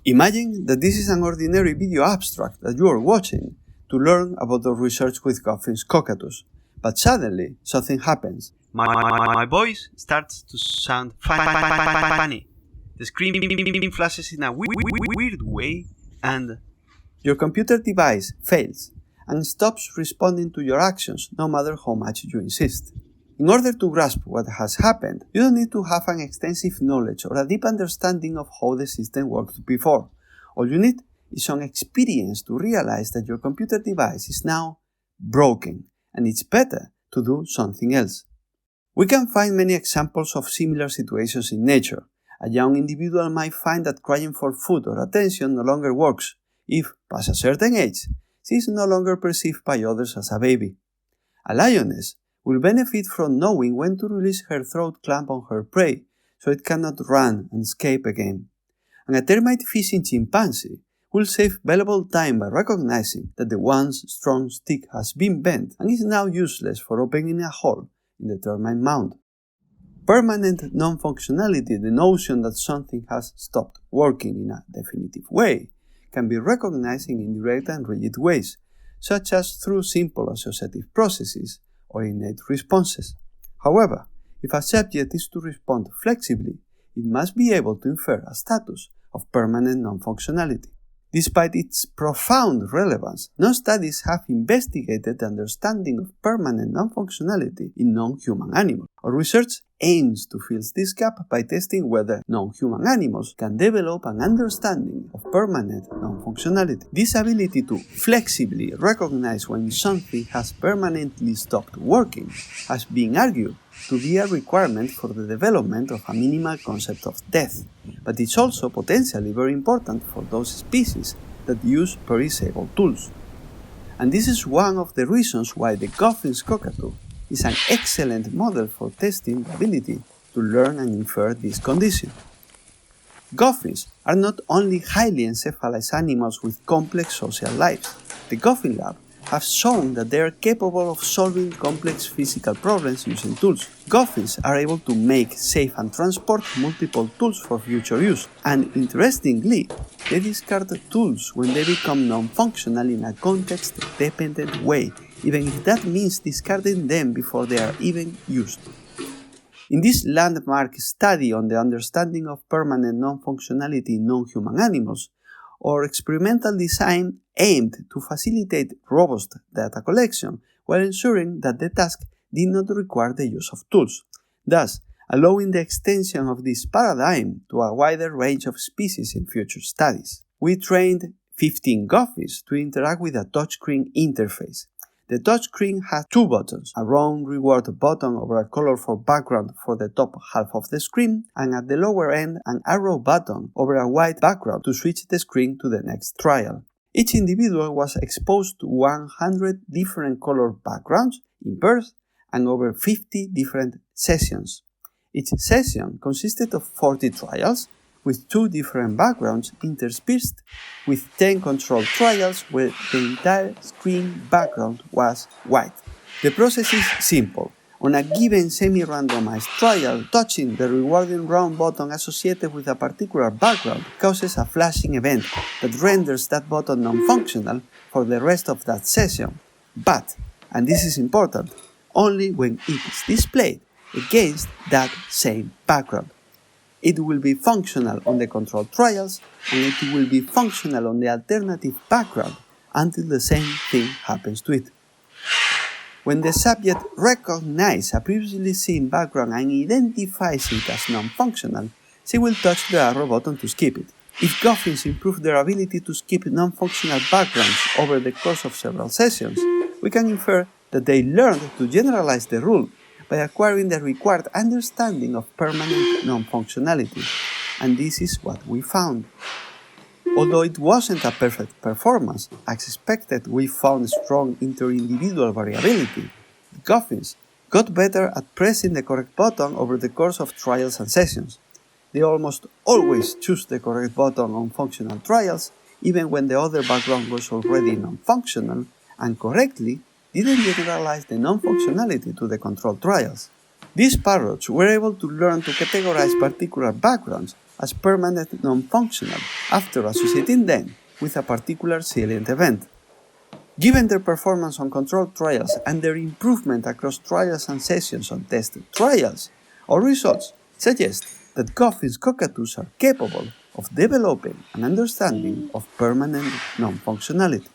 Imagine that this is an ordinary video abstract that you are watching to learn about the research with Goffin's cockatoos, but suddenly something happens. My voice starts to sound funny. The screen flashes in a weird way, and your computer device fails and stops responding to your actions no matter how much you insist. In order to grasp what has happened, you don't need to have an extensive knowledge or a deep understanding of how the system worked before. All you need is some experience to realize that your computer device is now broken and it's better to do something else. We can find many examples of similar situations in nature. A young individual might find that crying for food or attention no longer works if, past a certain age, she is no longer perceived by others as a baby. A lioness will benefit from knowing when to release her throat clamp on her prey so it cannot run and escape again. And a termite fishing chimpanzee will save valuable time by recognizing that the once strong stick has been bent and is now useless for opening a hole in the termite mound. Permanent non-functionality, the notion that something has stopped working in a definitive way, can be recognized in indirect and rigid ways, such as through simple associative processes or innate responses. However, if a subject is to respond flexibly, it must be able to infer a status of permanent non-functionality. Despite its profound relevance, no studies have investigated the understanding of permanent non-functionality in non-human animals. Our research aims to fill this gap by testing whether non-human animals can develop an understanding of permanent non-functionality. This ability to flexibly recognize when something has permanently stopped working has been argued to be a requirement for the development of a minimal concept of death, but it's also potentially very important for those species that use perishable tools. And this is one of the reasons why the Goffin's cockatoo is an excellent model for testing the ability to learn and infer this condition. Goffins are not only highly encephalized animals with complex social lives. The Goffin lab have shown that they are capable of solving complex physical problems using tools. Goffins are able to make, save and transport multiple tools for future use, and interestingly, they discard tools when they become non-functional in a context-dependent way, even if that means discarding them before they are even used. In this landmark study on the understanding of permanent non-functionality in non-human animals, our experimental design aimed to facilitate robust data collection while ensuring that the task did not require the use of tools, thus allowing the extension of this paradigm to a wider range of species in future studies. We trained 15 Goffins to interact with a touchscreen interface. The touchscreen had two buttons, a round reward button over a colorful background for the top half of the screen, and at the lower end an arrow button over a white background to switch the screen to the next trial. Each individual was exposed to 100 different colored backgrounds in pairs and over 50 different sessions. Each session consisted of 40 trials, with 2 different backgrounds interspersed with 10 control trials where the entire screen background was white. The process is simple. On a given semi-randomized trial, touching the rewarding round button associated with a particular background causes a flashing event that renders that button non-functional for the rest of that session, but, and this is important, only when it is displayed against that same background. It will be functional on the control trials, and it will be functional on the alternative background until the same thing happens to it. When the subject recognizes a previously seen background and identifies it as non-functional, she will touch the arrow button to skip it. If Goffins improve their ability to skip non-functional backgrounds over the course of several sessions, we can infer that they learned to generalize the rule by acquiring the required understanding of permanent non-functionality, and this is what we found. Although it wasn't a perfect performance, as expected we found strong inter-individual variability. The Goffins got better at pressing the correct button over the course of trials and sessions. They almost always choose the correct button on functional trials, even when the other background was already non-functional, and correctly didn't generalize the non-functionality to the control trials. These parrots were able to learn to categorize particular backgrounds as permanent non-functional after associating them with a particular salient event. Given their performance on controlled trials and their improvement across trials and sessions on tested trials, our results suggest that Goffin's cockatoos are capable of developing an understanding of permanent non-functionality.